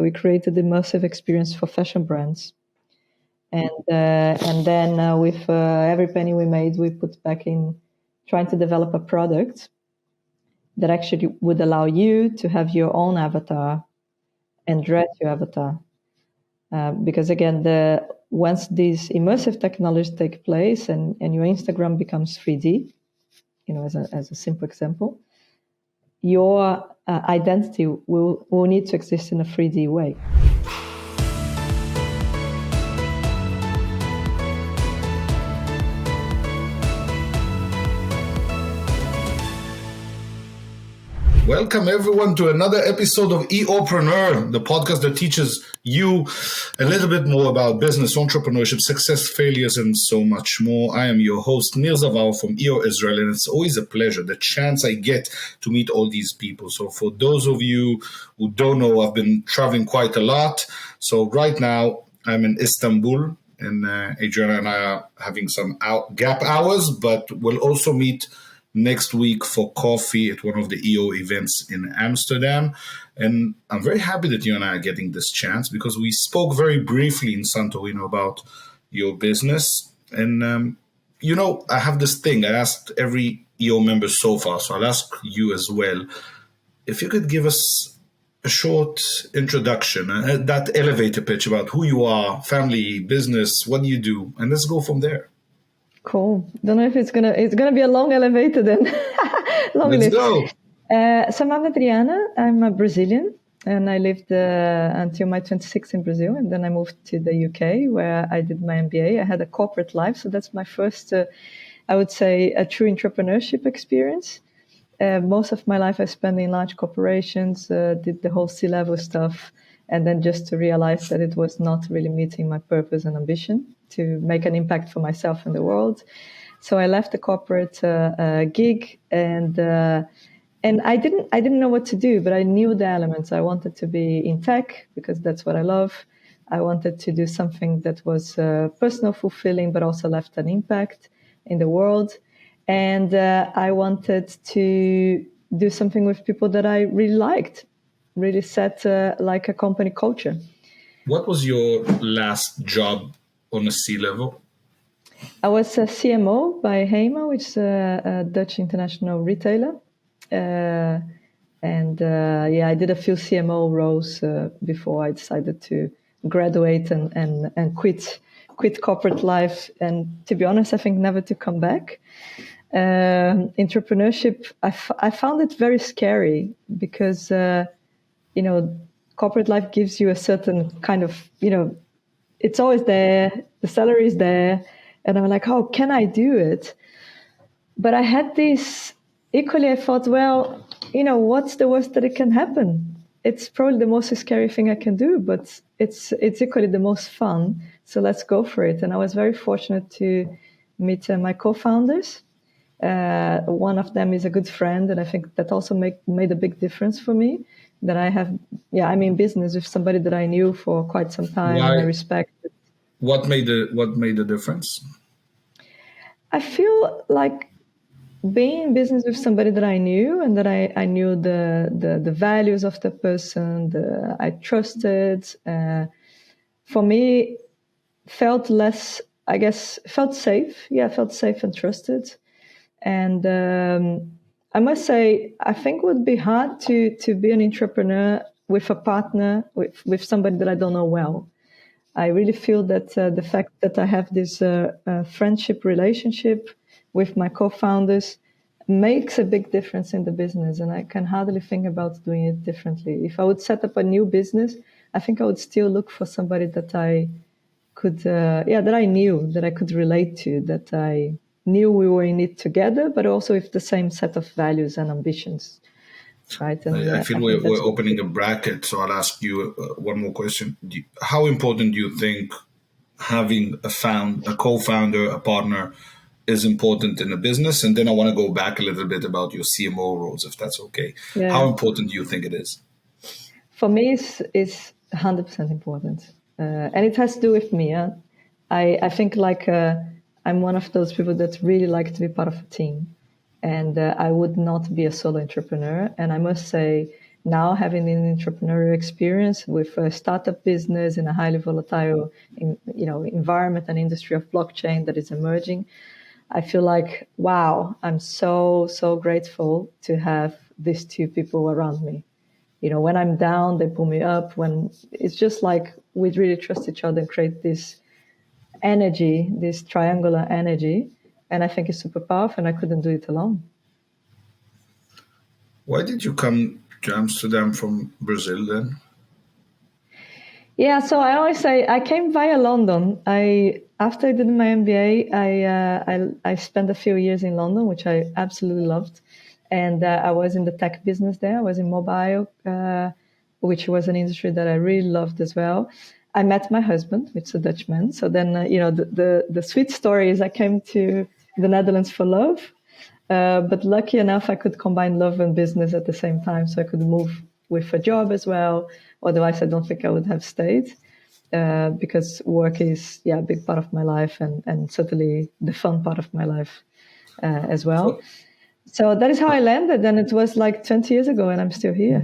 we created immersive experience for fashion brands. And then with every penny we made, we put back in trying to develop a product that actually would allow you to have your own avatar and dress your avatar. Because again, once these immersive technologies take place and your Instagram becomes 3D, as a simple example, your identity will need to exist in a 3D way. Welcome everyone to another episode of Europreneur, the podcast that teaches you a little bit more about business, entrepreneurship, success, failures, and so much more. I am your host, Nir Zavar from EO Israel, and it's always a pleasure, the chance I get to meet all these people. So for those of you who don't know, I've been traveling quite a lot. So right now I'm in Istanbul, and Adriana and I are having some gap hours, but we'll also meet next week for coffee at one of the EO events in Amsterdam. And I'm very happy that you and I are getting this chance because we spoke very briefly in Santorini about your business. And, I have this thing. I asked every EO member so far, so I'll ask you as well. If you could give us a short introduction, that elevator pitch about who you are, family, business, what do you do? And let's go from there. Cool. Don't know if it's gonna be a long elevator then. Let's go. So I'm Adriana. I'm a Brazilian, and I lived until my 26 in Brazil, and then I moved to the UK where I did my MBA. I had a corporate life, so that's my first, I would say, a true entrepreneurship experience. Most of my life I spent in large corporations, did the whole C-level stuff, and then just to realize that it was not really meeting my purpose and ambition to make an impact for myself and the world. So I left the corporate gig, and I didn't know what to do, but I knew the elements. I wanted to be in tech because that's what I love. I wanted to do something that was personal, fulfilling, but also left an impact in the world. And I wanted to do something with people that I really liked, really set like a company culture. What was your last job on a C-level? I was a CMO by HEMA, which is a Dutch international retailer. I did a few CMO roles before I decided to graduate and quit corporate life. And to be honest, I think never to come back. Entrepreneurship, I found it very scary because, corporate life gives you a certain kind of, it's always there, the salary is there, and I'm like, how can I do it? But I had this, equally I thought, well, what's the worst that it can happen? It's probably the most scary thing I can do, but it's equally the most fun, so let's go for it. And I was very fortunate to meet my co-founders. One of them is a good friend, and I think that also made a big difference for me. That I'm in business with somebody that I knew for quite some time. Why? And I respect it. What made the difference? I feel like being in business with somebody that I knew, and that I knew the values of the person, I trusted. For me, felt less, I guess, felt safe. Yeah, felt safe and trusted. And I must say, I think it would be hard to be an entrepreneur with a partner, with somebody that I don't know well. I really feel that the fact that I have this friendship relationship with my co-founders makes a big difference in the business, and I can hardly think about doing it differently. If I would set up a new business, I think I would still look for somebody that I could, that I knew, that I could relate to, that I knew we were in it together, but also with the same set of values and ambitions, right? And I feel we're opening a bracket, so I'll ask you one more question. How important do you think having a co-founder, a partner, is important in a business? And then I want to go back a little bit about your CMO roles, if that's okay. Yeah. How important do you think it is? For me, it's 100% important. And it has to do with me. I think I'm one of those people that really like to be part of a team. And I would not be a solo entrepreneur. And I must say, now having an entrepreneurial experience with a startup business in a highly volatile, environment and industry of blockchain that is emerging, I feel like, wow, I'm so, so grateful to have these two people around me. When I'm down, they pull me up. When it's just like we really trust each other and create this energy, this triangular energy. And I think it's super powerful, and I couldn't do it alone. Why did you come to Amsterdam from Brazil then? Yeah, so I always say I came via London. After I did my MBA, I spent a few years in London, which I absolutely loved, and I was in the tech business there. I was in mobile, which was an industry that I really loved as well. I met my husband, which is a Dutchman. So then, the sweet story is I came to the Netherlands for love, but lucky enough, I could combine love and business at the same time, so I could move with a job as well. Otherwise, I don't think I would have stayed, because work is a big part of my life, and certainly the fun part of my life as well. So that is how I landed, and it was like 20 years ago, and I'm still here.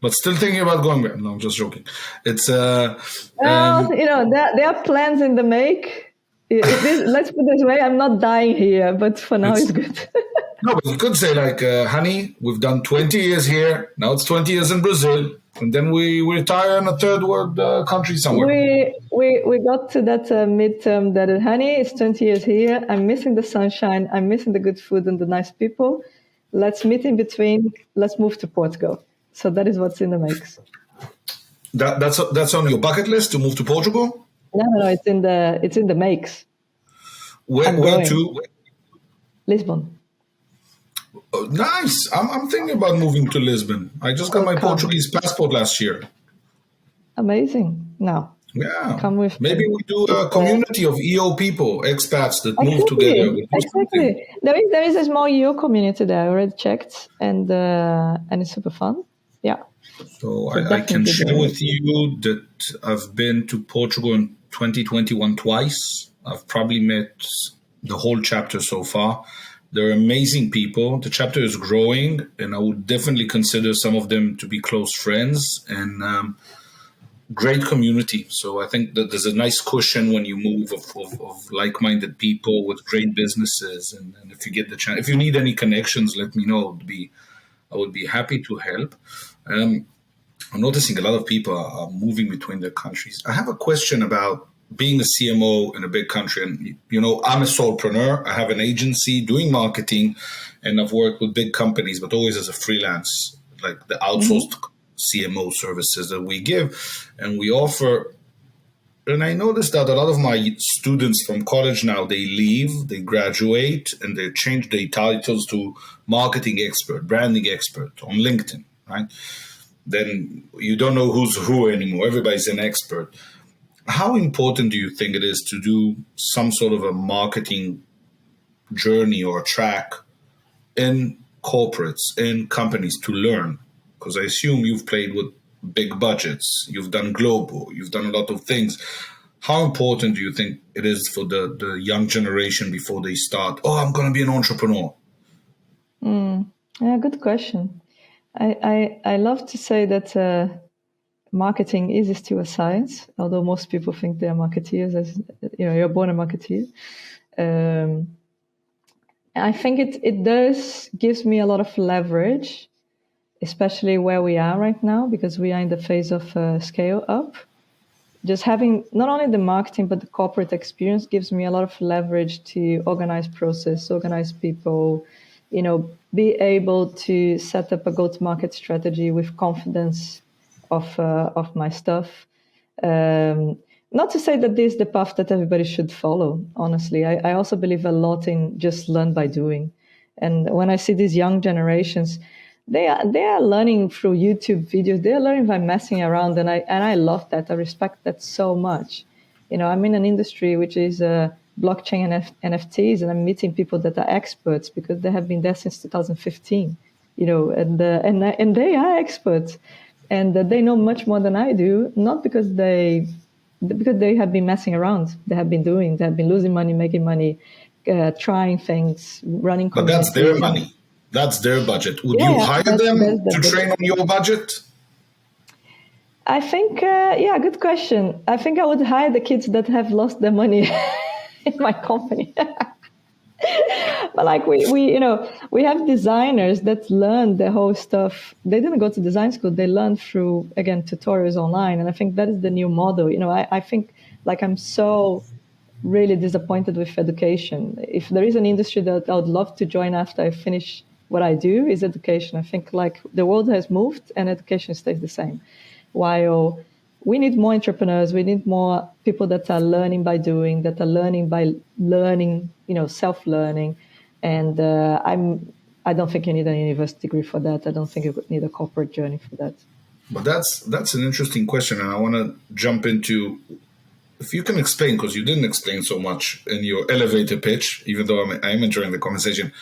But still thinking about going back. No, I'm just joking. It's there are plans in the make. Let's put it this way: I'm not dying here, but for now it's good. No, but you could say like, honey, we've done 20 years here. Now it's 20 years in Brazil. And then we retire in a third world country somewhere. We got to that midterm that, honey, it's 20 years here. I'm missing the sunshine. I'm missing the good food and the nice people. Let's meet in between. Let's move to Portugal. So that is what's in the mix. That's on your bucket list to move to Portugal? No, it's in the makes. Where to? Lisbon. Oh, nice. I'm thinking about moving to Lisbon. I just got my Portuguese passport last year. Amazing. Now, come with maybe we do a community of EO people, expats that move together. Exactly. There is a small EO community there. I already checked, and it's super fun. Yeah. So I can share with you that I've been to Portugal in 2021 twice. I've probably met the whole chapter so far. They're amazing people. The chapter is growing, and I would definitely consider some of them to be close friends, and great community. So I think that there's a nice cushion when you move of like-minded people with great businesses. And if you get the chance, if you need any connections, let me know. I would be happy to help. I'm noticing a lot of people are moving between their countries. I have a question about being a CMO in a big country. And, I'm a solopreneur. I have an agency doing marketing, and I've worked with big companies, but always as a freelance, like the outsourced CMO services that we give. And we offer, and I noticed that a lot of my students from college now, they leave, they graduate, and they change their titles to marketing expert, branding expert on LinkedIn, right? Then you don't know who's who anymore. Everybody's an expert. How important do you think it is to do some sort of a marketing journey or track in corporates, in companies to learn? Because I assume you've played with big budgets, you've done global, you've done a lot of things. How important do you think it is for the young generation before they start, I'm going to be an entrepreneur? Yeah, good question. I love to say that marketing is still a science, although most people think they are marketeers. As you're born a marketeer. I think it gives me a lot of leverage, especially where we are right now, because we are in the phase of scale up. Just having not only the marketing, but the corporate experience gives me a lot of leverage to organize process, organize people, be able to set up a go-to-market strategy with confidence of my stuff. Not to say that this is the path that everybody should follow, honestly. I also believe a lot in just learn by doing. And when I see these young generations, they are learning through YouTube videos. They are learning by messing around, and I love that. I respect that so much. I'm in an industry which is blockchain and NFTs, and I'm meeting people that are experts because they have been there since 2015. And they are experts, and they know much more than I do. Not because they have been messing around. They have been losing money, making money, trying things, running. But that's their money. That's their budget. Would you Yeah, hire that's them the to train on your budget? I think, good question. I think I would hire the kids that have lost their money in my company. But like we have designers that learn the whole stuff. They didn't go to design school. They learned through, again, tutorials online. And I think that is the new model. I think like I'm so really disappointed with education. If there is an industry that I would love to join after I finish what I do, is education. I think like the world has moved and education stays the same. While we need more entrepreneurs, we need more people that are learning by doing, that are learning by learning, self-learning. And I don't think you need a university degree for that. I don't think you need a corporate journey for that. But that's an interesting question, and I want to jump into, if you can explain, because you didn't explain so much in your elevator pitch, even though I'm enjoying the conversation.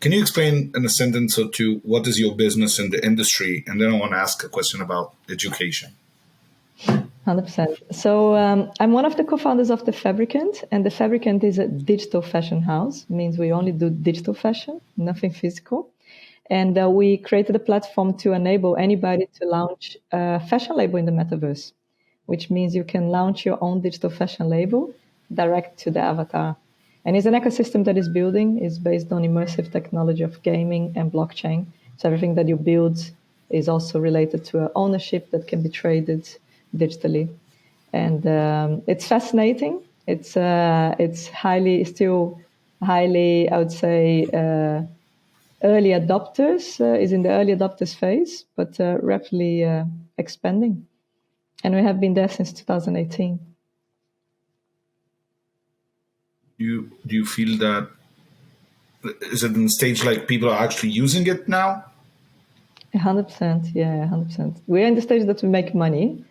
Can you explain in a sentence or two what is your business in the industry? And then I want to ask a question about education. 100%. So I'm one of the co-founders of the Fabricant, and the Fabricant is a digital fashion house. It means we only do digital fashion, nothing physical. And we created a platform to enable anybody to launch a fashion label in the metaverse, which means you can launch your own digital fashion label direct to the avatar. And it's an ecosystem that is building. It's based on immersive technology of gaming and blockchain. So everything that you build is also related to ownership that can be traded digitally. And it's fascinating. It's still highly, I would say, early adopters, is in the early adopters phase, but rapidly expanding. And we have been there since 2018. Do you feel that, is it in the stage like people are actually using it now? 100%, yeah, 100%. We're in the stage that we make money.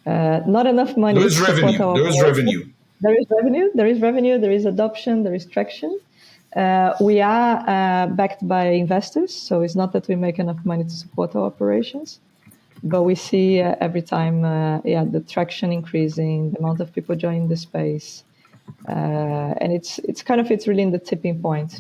Not enough money. There is revenue. There is revenue. There is revenue. There is revenue. There is adoption. There is traction. We are backed by investors, so it's not that we make enough money to support our operations, but we see every time, the traction increasing, the amount of people joining the space, and it's really in the tipping point.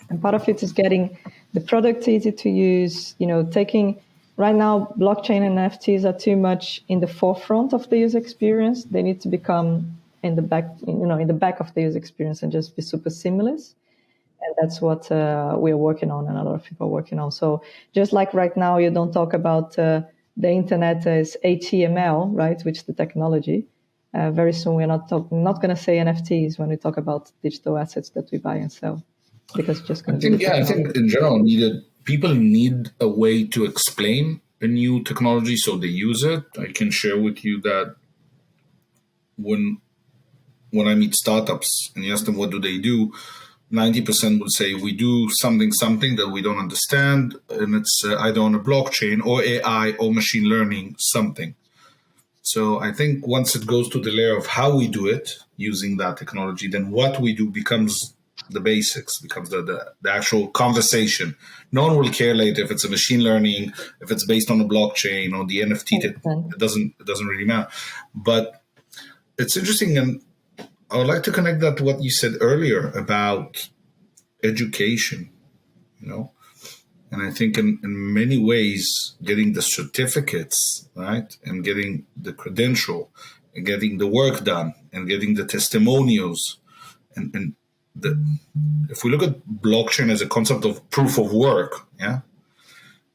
And part of it is getting the product easy to use. Taking right now, blockchain and NFTs are too much in the forefront of the user experience. They need to become in the back of the user experience and just be super seamless. And that's what we're working on, and a lot of people are working on. So just like right now, you don't talk about the internet as HTML, right, which is the technology. Very soon, we're not going to say NFTs when we talk about digital assets that we buy and sell, because it's just going to be. I think in general, people need a way to explain a new technology so they use it. I can share with you that when I meet startups and you ask them what do they do, 90% will say we do something that we don't understand, and it's either on a blockchain or AI or machine learning something. So I think once it goes to the layer of how we do it using that technology, then what we do becomes the basics, becomes the actual conversation. No one will care later if it's a machine learning, if it's based on a blockchain or the NFT. It doesn't really matter. But it's interesting, and I would like to connect that to what you said earlier about education, and I think in many ways, getting the certificates, right, and getting the credential and getting the work done and getting the testimonials. And if we look at blockchain as a concept of proof of work,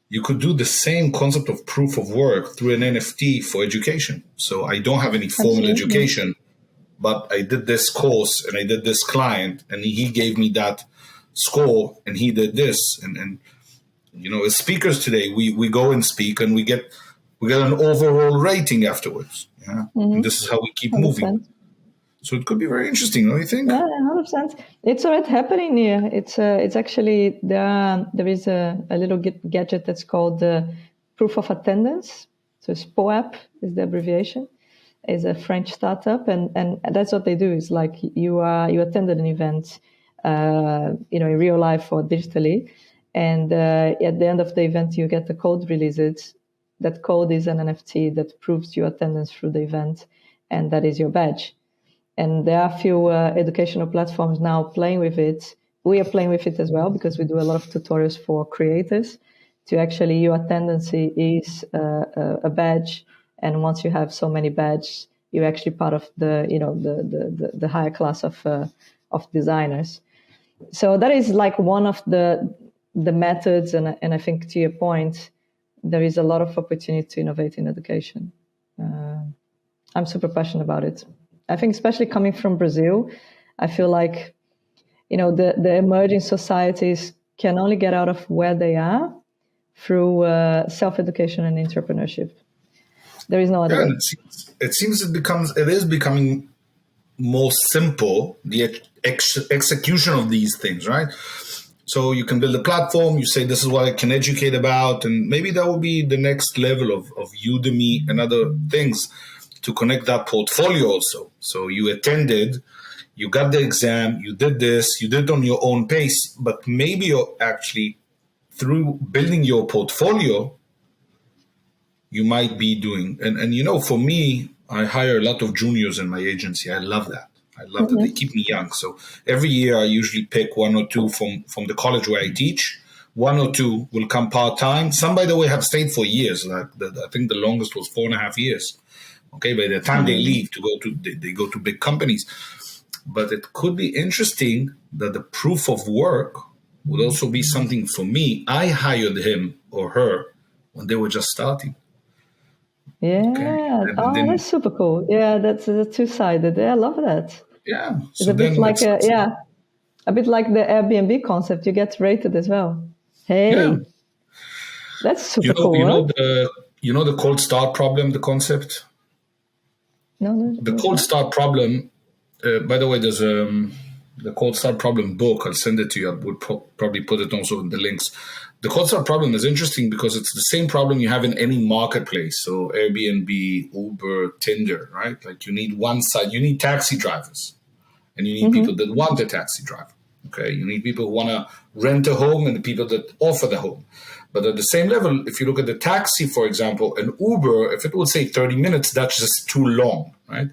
you could do the same concept of proof of work through an NFT for education. So I don't have any formal education, but I did this course and I did this client and he gave me that score and he did this. And as speakers today, we go and speak and we get an overall rating afterwards. And this is how we keep 100%. Moving. So it could be very interesting, don't you think? Yeah, 100%. It's already happening here. It's actually, there is a little gadget that's called proof of attendance. So SPOAP is the abbreviation. Is a French startup, and that's what they do. Is like you attended an event, in real life or digitally, and at the end of the event you get the code released. That code is an NFT that proves your attendance through the event, and that is your badge. And there are a few educational platforms now playing with it we are playing with it as well, because we do a lot of tutorials for creators to actually, your tendency is a badge. And once you have so many badges, you're actually part of the, the higher class of designers. So that is like one of the methods. And I think, to your point, there is a lot of opportunity to innovate in education. I'm super passionate about it. I think, especially coming from Brazil, I feel like, the emerging societies can only get out of where they are through self-education and entrepreneurship. There is no other way. It seems it is becoming more simple, the execution of these things, right? So you can build a platform, you say, this is what I can educate about, and maybe that will be the next level of Udemy and other things to connect that portfolio also. So you attended, you got the exam, you did this, you did it on your own pace, but maybe you're actually, through building your portfolio, you might be doing, and for me, I hire a lot of juniors in my agency. I love that. I love that they keep me young. So every year I usually pick one or two from the college where I teach. One or two will come part-time. Some, by the way, have stayed for years. I think the longest was 4.5 years. Okay, by the time they leave they go to big companies. But it could be interesting that the proof of work would also be something for me. I hired him or her when they were just starting. Yeah. Okay. Then, that's super cool. Yeah, that's two-sided. Yeah, I love that. Yeah. It's a bit like a bit like the Airbnb concept. You get rated as well. Hey, that's super cool. You know the cold start problem, the concept? No. The cold start problem, by the way, there's the cold start problem book. I'll send it to you. I would probably put it also in the links. The cold start problem is interesting because it's the same problem you have in any marketplace. So Airbnb, Uber, Tinder, right? Like you need one side, you need taxi drivers and you need people that want a taxi driver. Okay. You need people who want to rent a home and the people that offer the home. But at the same level, if you look at the taxi, for example, an Uber, if it will say 30 minutes, that's just too long, right?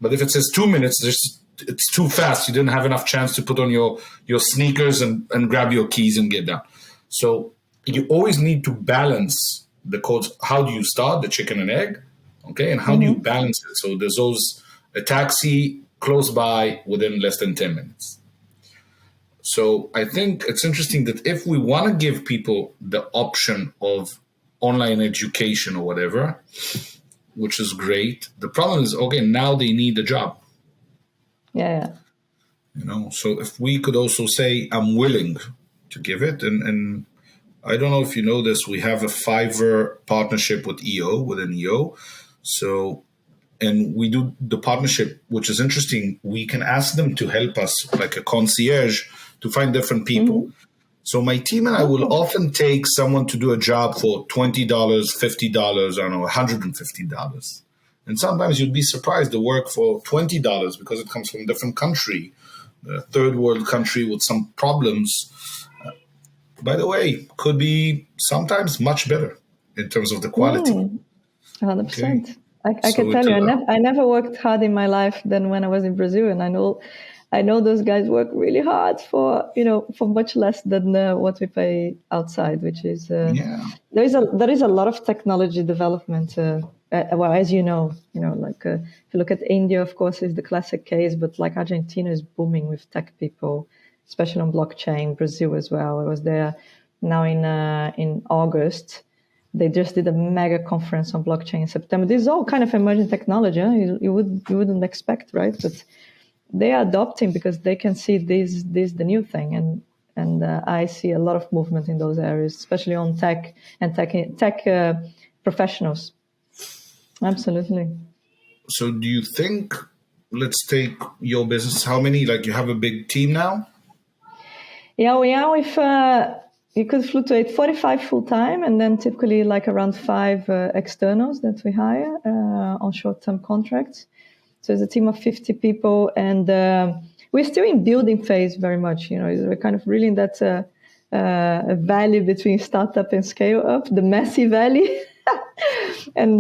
But if it says 2 minutes, it's too fast. You didn't have enough chance to put on your sneakers and grab your keys and get down. So you always need to balance the codes. How do you start, the chicken and egg? Okay, and how do you balance it? So there's always a taxi close by within less than 10 minutes. So I think it's interesting that if we want to give people the option of online education or whatever, which is great, the problem is, okay, now they need a job. Yeah. So if we could also say, I'm willing to give it, and I don't know if you know this, we have a Fiverr partnership with within EO. So, and we do the partnership, which is interesting. We can ask them to help us, like a concierge, to find different people. So my team and I will often take someone to do a job for $20, $50, I don't know, $150. And sometimes you'd be surprised to work for $20 because it comes from a different country, a third world country with some problems. By the way, could be sometimes much better in terms of the quality. 100%. Okay. I can tell you, I never worked hard in my life than when I was in Brazil, and I know those guys work really hard for much less than what we pay outside, which is there is a lot of technology development. Well, as you know, like if you look at India, of course, is the classic case, but like Argentina is booming with tech people, especially on blockchain. Brazil as well. I was there now in August. They just did a mega conference on blockchain in September. This is all kind of emerging technology. You wouldn't expect, right? But they are adopting because they can see this the new thing, and I see a lot of movement in those areas, especially on tech and tech professionals. Absolutely. So do you think, let's take your business, how many, like you have a big team now? Yeah, we are with, you could fluctuate 45 full-time and then typically like around 5 externals that we hire on short-term contracts. So it's a team of 50 people, and we're still in building phase very much. We're kind of really in that valley between startup and scale up, the messy valley. and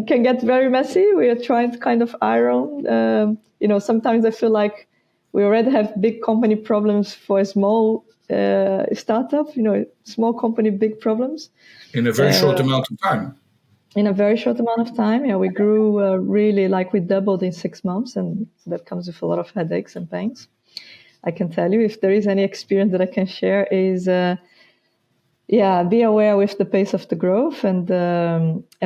can get very messy. We are trying to kind of iron. Sometimes I feel like we already have big company problems for a small startup, small company, big problems. In a very short amount of time. In a very short amount of time, we grew really, like we doubled in 6 months, and that comes with a lot of headaches and pains. I can tell you, if there is any experience that I can share, is be aware with the pace of the growth and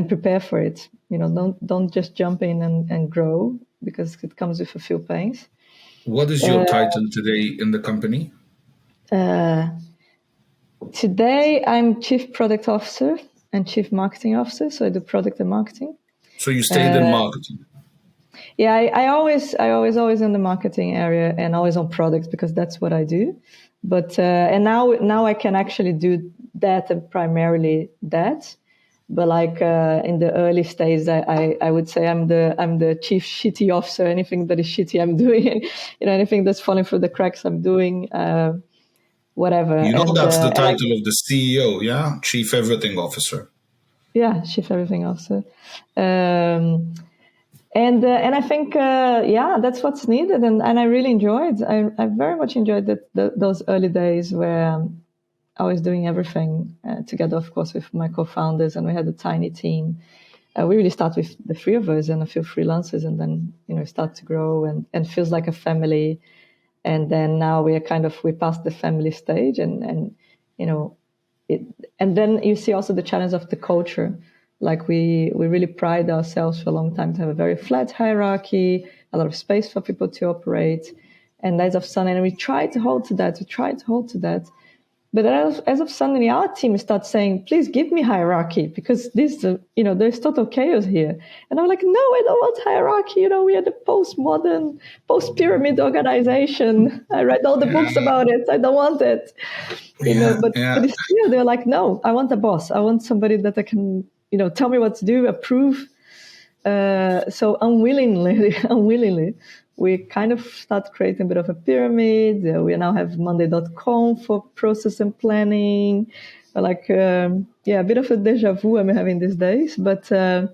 prepare for it. Don't just jump in and grow, because it comes with a few pains. What is your title today in the company? Today, I'm Chief Product Officer and Chief Marketing Officer, so I do product and marketing. So you stayed in marketing? Yeah, I always in the marketing area and always on products, because that's what I do. But and now I can actually do that and primarily that. But like in the early stages, I would say I'm the chief shitty officer. Anything that is shitty, I'm doing. Anything that's falling through the cracks, I'm doing. Whatever. That's the title of the CEO, yeah? Chief Everything Officer. Yeah, Chief Everything Officer. And I think, that's what's needed. And I really enjoyed. I very much enjoyed those early days where I was doing everything together, of course, with my co-founders, and we had a tiny team. We really start with the three of us and a few freelancers, and then, start to grow and feels like a family. And then now we past the family stage, and then you see also the challenge of the culture. Like we really pride ourselves for a long time to have a very flat hierarchy, a lot of space for people to operate. And as of sudden, we try to hold to that. But as of suddenly, our team starts saying, please give me hierarchy, because this, there's total chaos here. And I'm like, no, I don't want hierarchy. We are the postmodern, post-pyramid organization. I read all the books about it. I don't want it. But it's still, they're like, no, I want a boss. I want somebody that I can, tell me what to do, approve. So unwillingly, we kind of start creating a bit of a pyramid. We now have Monday.com for process and planning. A bit of a deja vu I'm having these days. But then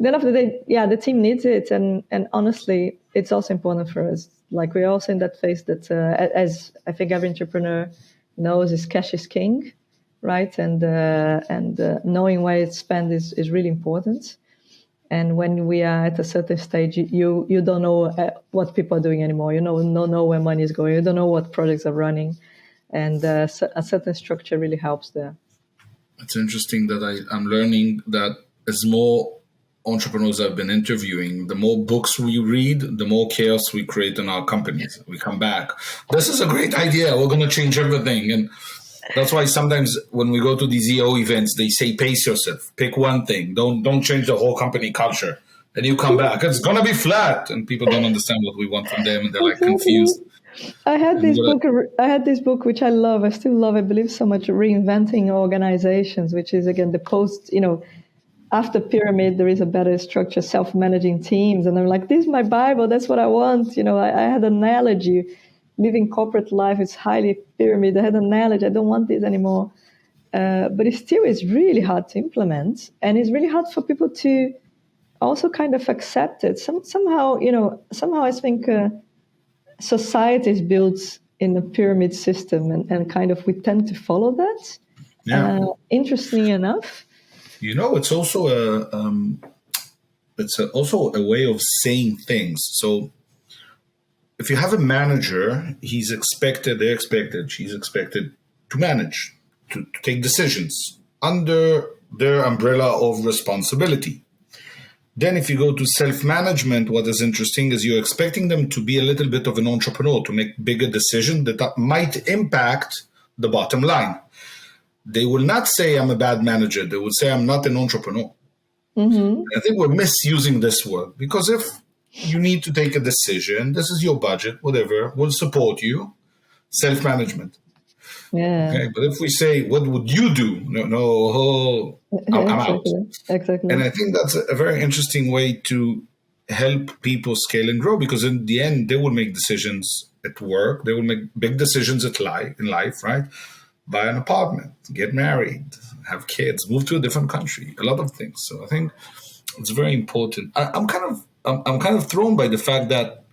after the day, the team needs it. And honestly, it's also important for us. Like we're also in that phase that, as I think every entrepreneur knows, is cash is king, right? And knowing where it's spent is really important. And when we are at a certain stage, you don't know what people are doing anymore. You don't know where money is going. You don't know what projects are running. And a certain structure really helps there. It's interesting that I'm learning that as more entrepreneurs I've been interviewing, the more books we read, the more chaos we create in our companies. We come back. This is a great idea. We're going to change everything. And that's why sometimes when we go to these EO events, they say, pace yourself, pick one thing. Don't change the whole company culture. And you come back, it's going to be flat. And people don't understand what we want from them. And they're like confused. I had this book, which I love. I still love, I believe so much, Reinventing Organizations, which is, again, the post, after pyramid, there is a better structure, self-managing teams. And I'm like, this is my Bible. That's what I want. I had an analogy. Living corporate life is highly pyramid. I had an analogy. I don't want this anymore. But it still is really hard to implement. And it's really hard for people to also kind of accept it. Somehow I think society is built in a pyramid system, and kind of we tend to follow that. Yeah. Interestingly enough. It's also a way of saying things. So if you have a manager, she's expected to manage, to take decisions under their umbrella of responsibility. Then if you go to self-management, what is interesting is you're expecting them to be a little bit of an entrepreneur, to make bigger decisions that might impact the bottom line. They will not say I'm a bad manager. They will say I'm not an entrepreneur. Mm-hmm. I think we're misusing this word, because if you need to take a decision, this is your budget, whatever, we'll support you. Self-management. Yeah. Okay, but if we say, what would you do? I'm out. Exactly. And I think that's a very interesting way to help people scale and grow, because in the end, they will make decisions at work. They will make big decisions in life, right? Buy an apartment, get married, have kids, move to a different country, a lot of things. So I think it's very important. I'm kind of thrown by the fact that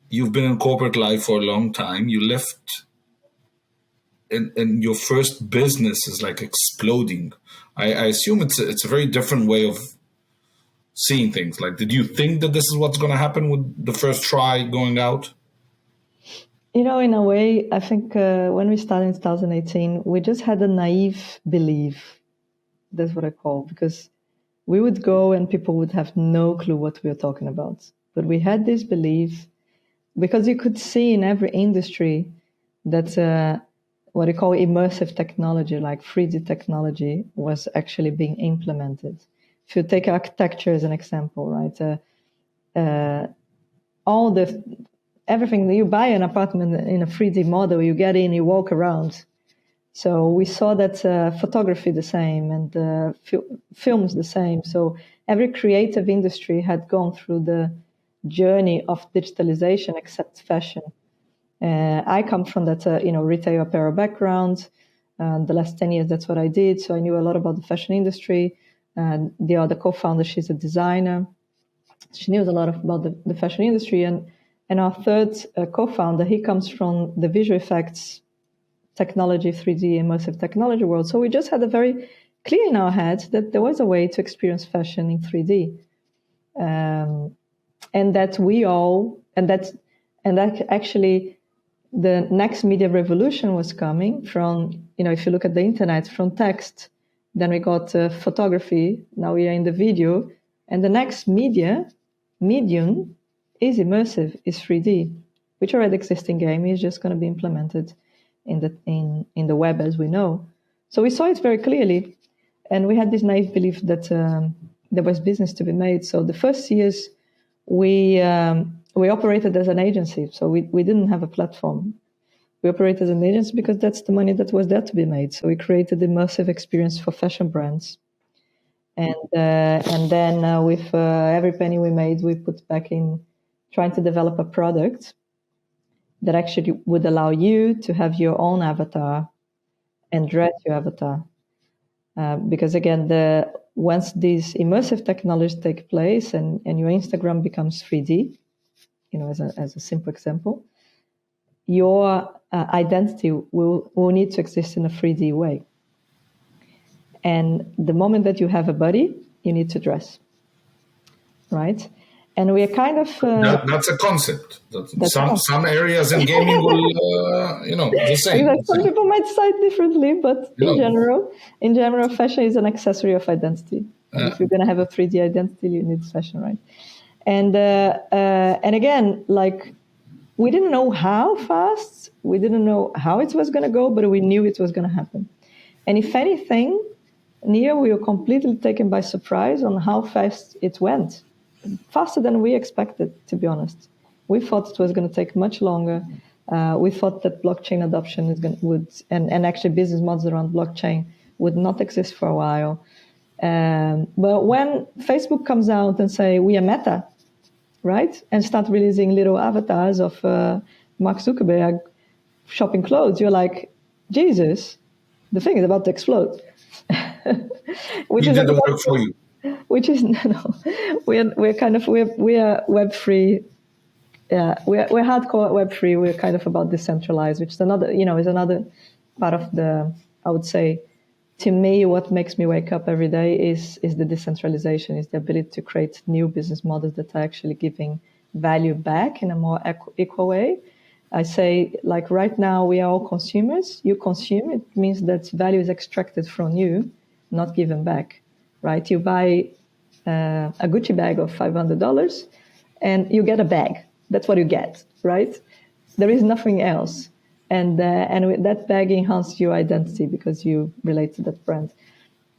you've been in corporate life for a long time. You left, and your first business is like exploding. I assume it's a very different way of seeing things. Like, did you think that this is what's going to happen with the first try going out? In a way, I think when we started in 2018, we just had a naive belief. That's what I call, because we would go and people would have no clue what we were talking about. But we had this belief because you could see in every industry that what we call immersive technology, like 3D technology, was actually being implemented. If you take architecture as an example, right? Everything that you buy an apartment in a 3D model, you get in, you walk around. So we saw that photography the same and films the same. So every creative industry had gone through the journey of digitalization except fashion. I come from that retail apparel background. The last 10 years, that's what I did. So I knew a lot about the fashion industry. The other co-founder, she's a designer. She knew a lot about the fashion industry. And our third co-founder, he comes from the visual effects technology, 3D immersive technology world. So we just had a very clear in our head that there was a way to experience fashion in 3D. And that actually the next media revolution was coming from, if you look at the internet, from text, then we got photography, now we are in the video, and the next medium is immersive, is 3D, which already exists in game, is just going to be implemented in the web as we know. So we saw it very clearly, and we had this naive belief that there was business to be made. So the first years we operated as an agency, so we didn't have a platform. We operated as an agency because that's the money that was there to be made. So we created immersive experience for fashion brands, and then with every penny we made, we put back in trying to develop a product that actually would allow you to have your own avatar and dress your avatar. Because again, once these immersive technologies take place and your Instagram becomes 3D, as a simple example, your identity will need to exist in a 3D way. And the moment that you have a body, you need to dress, right? And we are kind of... that's a concept. Some areas in gaming will, the same. Some people might cite differently, but in general, fashion is an accessory of identity. And if you're going to have a 3D identity, you need fashion, right? And again, like, we didn't know how fast, we didn't know how it was going to go, but we knew it was going to happen. And if anything, we were completely taken by surprise on how fast it went. Faster than we expected, to be honest. We thought it was going to take much longer. We thought that blockchain adoption and actually business models around blockchain would not exist for a while. But when Facebook comes out and say, we are Meta, right? And start releasing little avatars of Mark Zuckerberg shopping clothes, you're like, Jesus, the thing is about to explode. Which did the work for you. Which is we are Web3. We're hardcore Web3. We're kind of about decentralized, which is another part of I would say, to me, what makes me wake up every day is the decentralization, is the ability to create new business models that are actually giving value back in a more equal way. I say, like, right now we are all consumers. You consume, it means that value is extracted from you, not given back. Right, you buy a Gucci bag of $500, and you get a bag. That's what you get, right? There is nothing else, and that bag enhances your identity because you relate to that brand.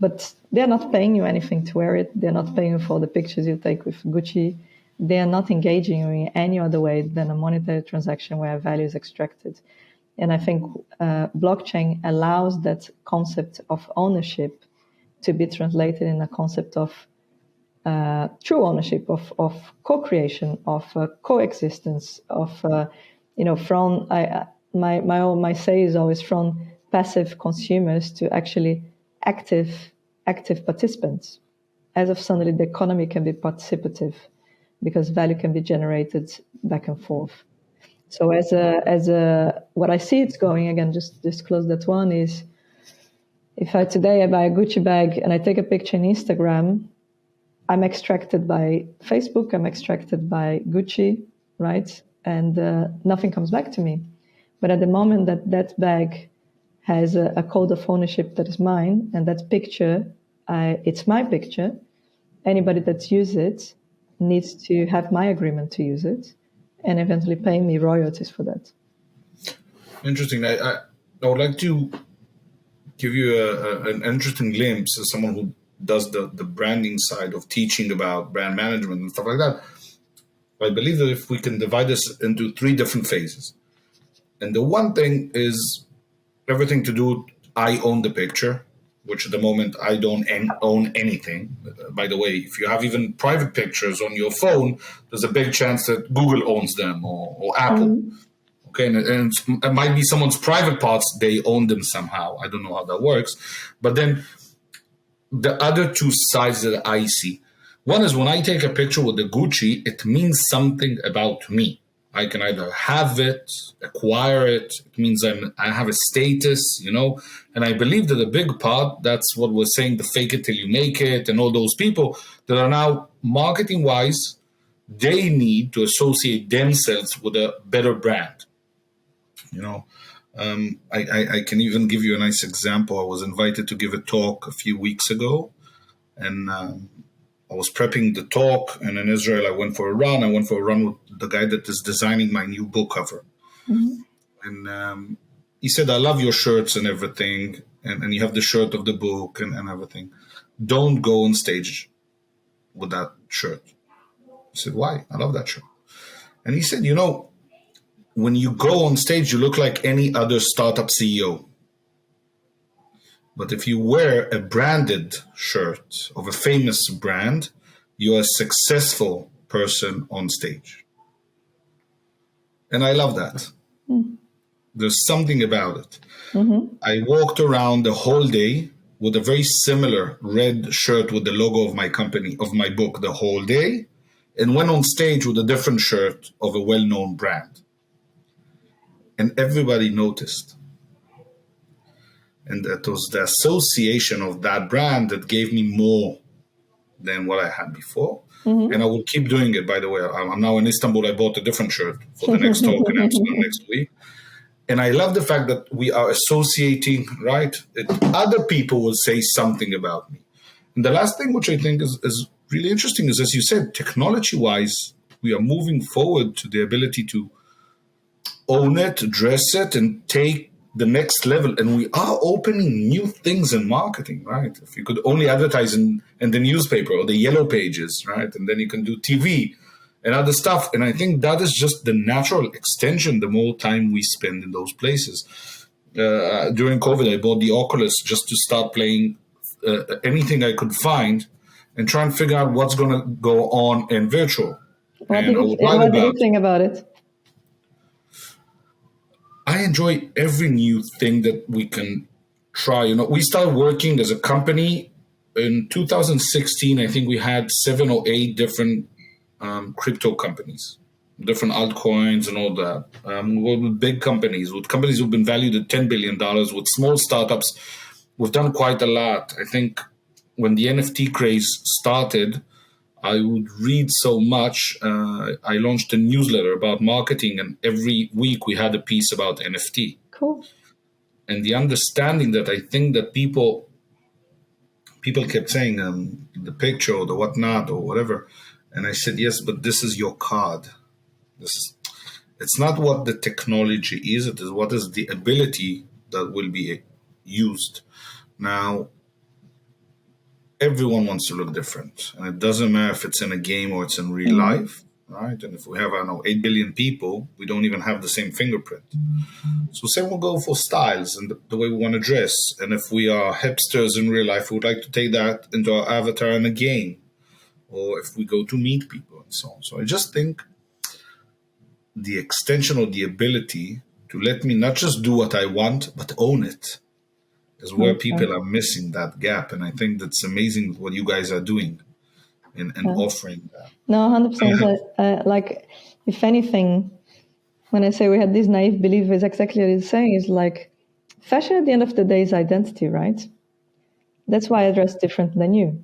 But they're not paying you anything to wear it. They're not paying you for the pictures you take with Gucci. They are not engaging you in any other way than a monetary transaction where value is extracted. And I think blockchain allows that concept of ownership to be translated in a concept of true ownership, of co-creation, of coexistence, of from my say is always from passive consumers to actually active participants. As of suddenly, the economy can be participative because value can be generated back and forth. So what I see it's going, again, just disclose that one, is if today I buy a Gucci bag and I take a picture on Instagram, I'm extracted by Facebook, I'm extracted by Gucci, right? And nothing comes back to me. But at the moment that bag has a code of ownership that is mine, and that picture, it's my picture, anybody that uses it needs to have my agreement to use it and eventually pay me royalties for that. Interesting. I would like to give you an interesting glimpse as someone who does the branding side of teaching about brand management and stuff like that. I believe that if we can divide this into 3 different phases. And the one thing is everything to do with I own the picture, which at the moment I don't own anything. By the way, if you have even private pictures on your phone, there's a big chance that Google owns them or Apple. Mm-hmm. Okay, and it might be someone's private parts, they own them somehow. I don't know how that works. But then the other 2 sides that I see. One is when I take a picture with the Gucci, it means something about me. I can either have it, acquire it. It means I have a status, And I believe that a big part, that's what we're saying, the fake it till you make it, and all those people that are now marketing-wise, they need to associate themselves with a better brand. I can even give you a nice example. I was invited to give a talk a few weeks ago, and I was prepping the talk, and in Israel, I went for a run. I went for a run with the guy that is designing my new book cover. Mm-hmm. And he said, I love your shirts and everything, and you have the shirt of the book and everything. Don't go on stage with that shirt. I said, why? I love that shirt. And he said, when you go on stage, you look like any other startup CEO. But if you wear a branded shirt of a famous brand, you're a successful person on stage. And I love that. Mm. There's something about it. Mm-hmm. I walked around the whole day with a very similar red shirt with the logo of my company, of my book, the whole day, and went on stage with a different shirt of a well-known brand. And everybody noticed. And it was the association of that brand that gave me more than what I had before. Mm-hmm. And I will keep doing it, by the way. I'm now in Istanbul. I bought a different shirt for the next talk in Amsterdam next week. And I love the fact that we are associating, right? Other people will say something about me. And the last thing, which I think is really interesting, is, as you said, technology-wise, we are moving forward to the ability to own it, dress it, and take the next level. And we are opening new things in marketing, right? If you could only advertise in the newspaper or the yellow pages, right? And then you can do TV and other stuff. And I think that is just the natural extension the more time we spend in those places. During COVID, I bought the Oculus just to start playing anything I could find and try and figure out what's going to go on in virtual. What do you think about it? I enjoy every new thing that we can try. We started working as a company in 2016. I think we had 7 or 8 different crypto companies, different altcoins and all that. With big companies, with companies who've been valued at $10 billion, with small startups. We've done quite a lot. I think when the NFT craze started, I would read so much. I launched a newsletter about marketing, and every week we had a piece about NFT. Cool. And the understanding that I think that people kept saying the picture or the whatnot or whatever. And I said, yes, but this is your card. It's not what the technology is. It is what is the ability that will be used. Now, everyone wants to look different. And it doesn't matter if it's in a game or it's in real life, right? And if we have, 8 billion people, we don't even have the same fingerprint. So same will go for styles and the way we want to dress. And if we are hipsters in real life, we would like to take that into our avatar in a game. Or if we go to meet people and so on. So I just think the extension or the ability to let me not just do what I want, but own it is where people are missing that gap. And I think that's amazing what you guys are doing and offering that. No, 100%. Like, if anything, when I say we had this naive belief, is exactly what it's saying. Is like fashion at the end of the day is identity, right? That's why I dress different than you.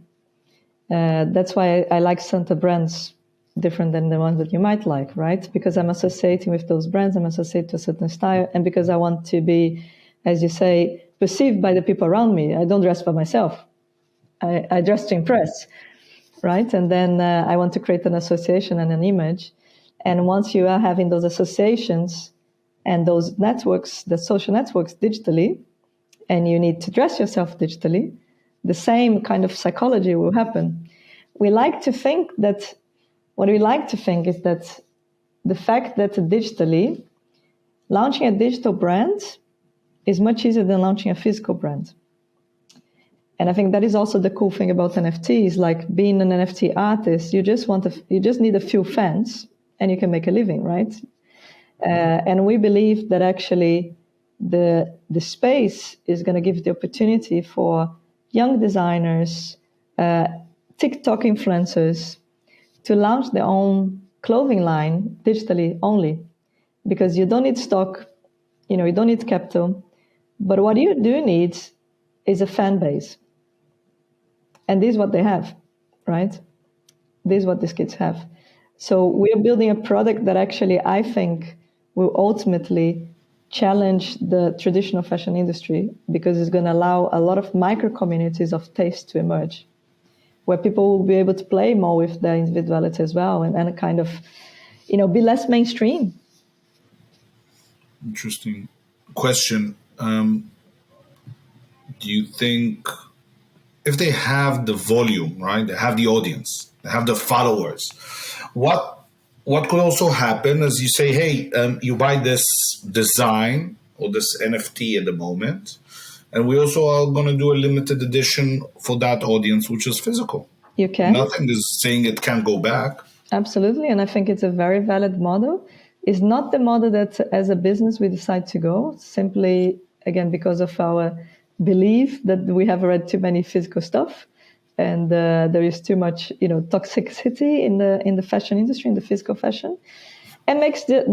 That's why I like Santa brands different than the ones that you might like, right? Because I'm associating with those brands, I'm associated to a certain style, and because I want to be, as you say, perceived by the people around me. I don't dress for myself. I dress to impress, right? And then I want to create an association and an image. And once you are having those associations and those networks, the social networks digitally, and you need to dress yourself digitally, the same kind of psychology will happen. What we like to think is that the fact that digitally, launching a digital brand is much easier than launching a physical brand. And I think that is also the cool thing about NFTs, like being an NFT artist, you just need a few fans and you can make a living, right? And we believe that actually the space is going to give the opportunity for young designers, TikTok influencers to launch their own clothing line digitally only, because you don't need stock, you don't need capital, but what you do need is a fan base. And this is what they have, right? This is what these kids have. So we're building a product that actually I think will ultimately challenge the traditional fashion industry, because it's going to allow a lot of micro communities of taste to emerge, where people will be able to play more with their individuality as well, and kind of, be less mainstream. Interesting question. Do you think if they have the volume, right? They have the audience, they have the followers. What could also happen is you say, hey, you buy this design or this NFT at the moment, and we also are going to do a limited edition for that audience, which is physical. You can. Nothing is saying it can't go back. Absolutely, and I think it's a very valid model. It's not the model that as a business we decide to go, simply, again, because of our belief that we have already too many physical stuff, and there is too much, toxicity in the fashion industry, in the physical fashion, and makes the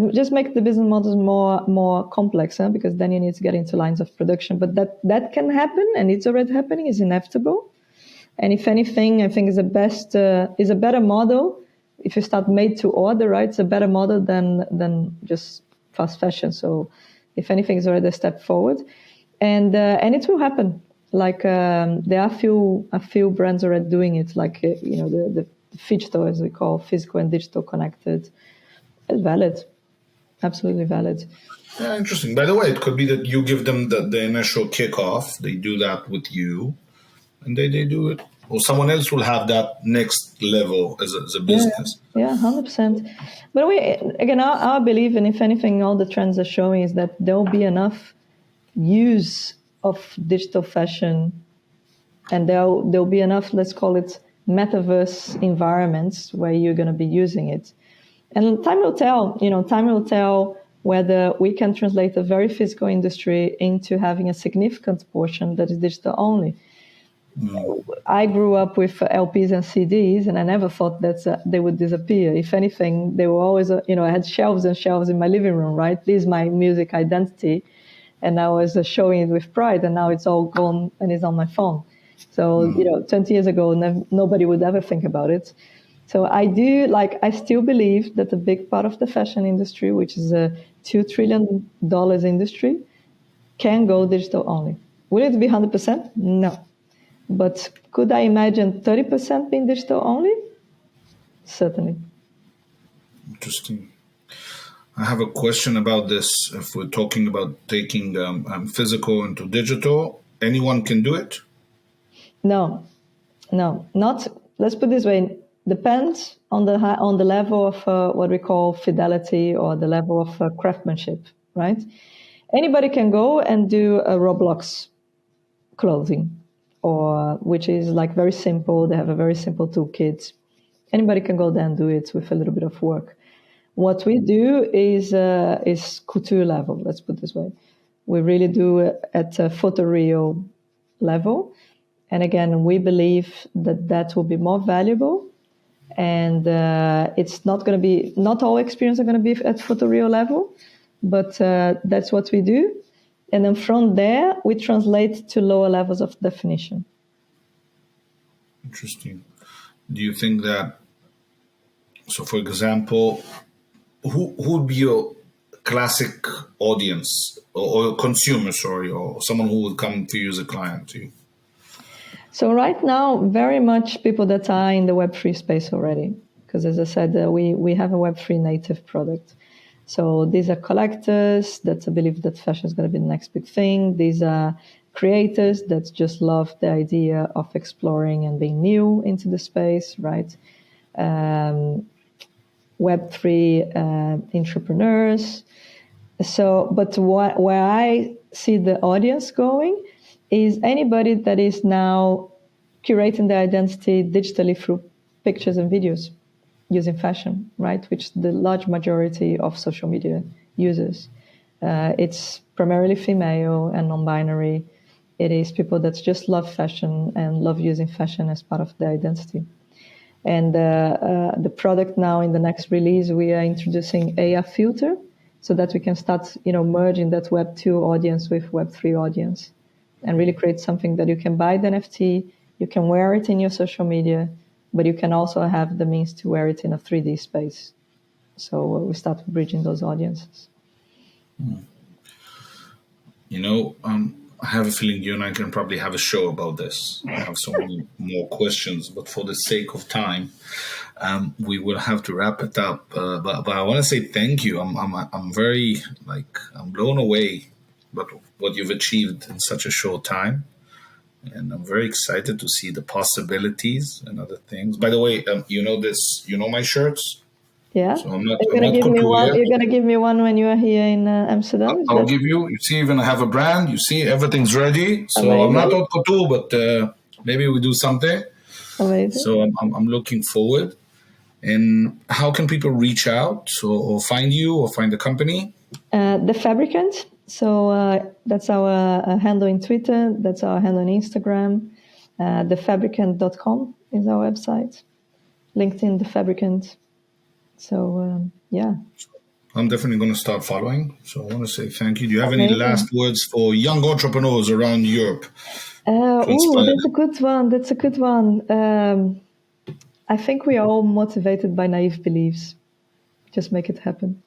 business models more complex, because then you need to get into lines of production. But that can happen, and it's already happening. It's inevitable, and if anything, I think is a better model. If you start made to order, right, it's a better model than just fast fashion. So, if anything, it's already a step forward. And it will happen. Like there are a few brands already doing it. Like the digital, as we call, physical and digital connected. It's valid, absolutely valid. Yeah, interesting. By the way, it could be that you give them the initial kickoff. They do that with you, and they do it, or someone else will have that next level as a business. Yeah, 100%. But our belief, and if anything, all the trends are showing is that there will be enough use of digital fashion, and there'll be enough, let's call it metaverse environments where you're going to be using it. And time will tell whether we can translate a very physical industry into having a significant portion that is digital only. I grew up with LPs and CDs, and I never thought that they would disappear. If anything, they were always, I had shelves and shelves in my living room, right? This is my music identity. And I was showing it with pride, and now it's all gone and it's on my phone. So, 20 years ago, nobody would ever think about it. So I still believe that a big part of the fashion industry, which is a $2 trillion industry, can go digital only. Will it be 100%? No. But could I imagine 30% being digital only? Certainly. Interesting. I have a question about this. If we're talking about taking physical into digital, anyone can do it? No, not. Let's put it this way. Depends on the level of what we call fidelity, or the level of craftsmanship, right? Anybody can go and do a Roblox clothing, or which is like very simple. They have a very simple toolkit. Anybody can go there and do it with a little bit of work. What we do is couture level. Let's put it this way. We really do it at a photoreal level, and again, we believe that will be more valuable And it's not going to be, not all experience are going to be at photoreal level, but that's what we do. And then from there, we translate to lower levels of definition. Interesting. Do you think that, so for example, who would be your classic audience or consumer, or someone who would come to you as a client to you? So right now, very much people that are in the Web3 space already, because as I said, we have a Web3 native product. So these are collectors that believe that fashion is going to be the next big thing. These are creators that just love the idea of exploring and being new into the space, right? Web3 entrepreneurs. So, but where I see the audience going is anybody that is now curating their identity digitally through pictures and videos using fashion, right? Which the large majority of social media users. It's primarily female and non-binary. It is people that just love fashion and love using fashion as part of their identity. And the product now in the next release, we are introducing AR filter so that we can start, merging that Web 2 audience with Web 3 audience and really create something that you can buy the NFT, you can wear it in your social media, but you can also have the means to wear it in a 3D space. So we start bridging those audiences. I have a feeling you and I can probably have a show about this. I have so many more questions, but for the sake of time, we will have to wrap it up. But I want to say thank you. I'm very I'm blown away by what you've achieved in such a short time, and I'm very excited to see the possibilities and other things. By the way, you know my shirts. Yeah, so I'm not you're gonna give me one when you are here in Amsterdam. I'll give you. You see, even I have a brand. You see, everything's ready. So Amazing. I'm not haute couture, but maybe we do something. Amazing. So I'm looking forward. And how can people reach out or find you or find the company? The Fabricant. So that's our handle in Twitter. That's our handle on Instagram. Thefabricant.com is our website. LinkedIn, The Fabricant. So, yeah. I'm definitely going to start following. So I want to say thank you. Do you have any last words for young entrepreneurs around Europe? That's a good one. I think we are all motivated by naive beliefs. Just make it happen.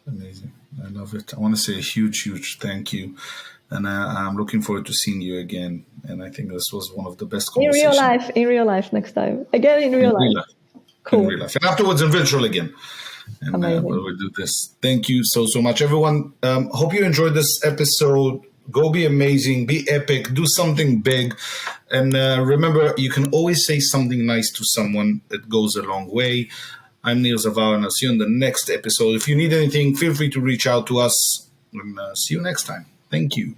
Amazing. I love it. I want to say a huge, huge thank you. And I'm looking forward to seeing you again. And I think this was one of the best conversations. In real life next time. Again, in real life. Cool. In real life. And afterwards in virtual again. And we'll do this. Thank you so much, everyone. Hope you enjoyed this episode. Go be amazing, be epic, do something big. And remember, you can always say something nice to someone. It goes a long way. I'm Neil Zavar, and I'll see you in the next episode. If you need anything, feel free to reach out to us. And see you next time. Thank you.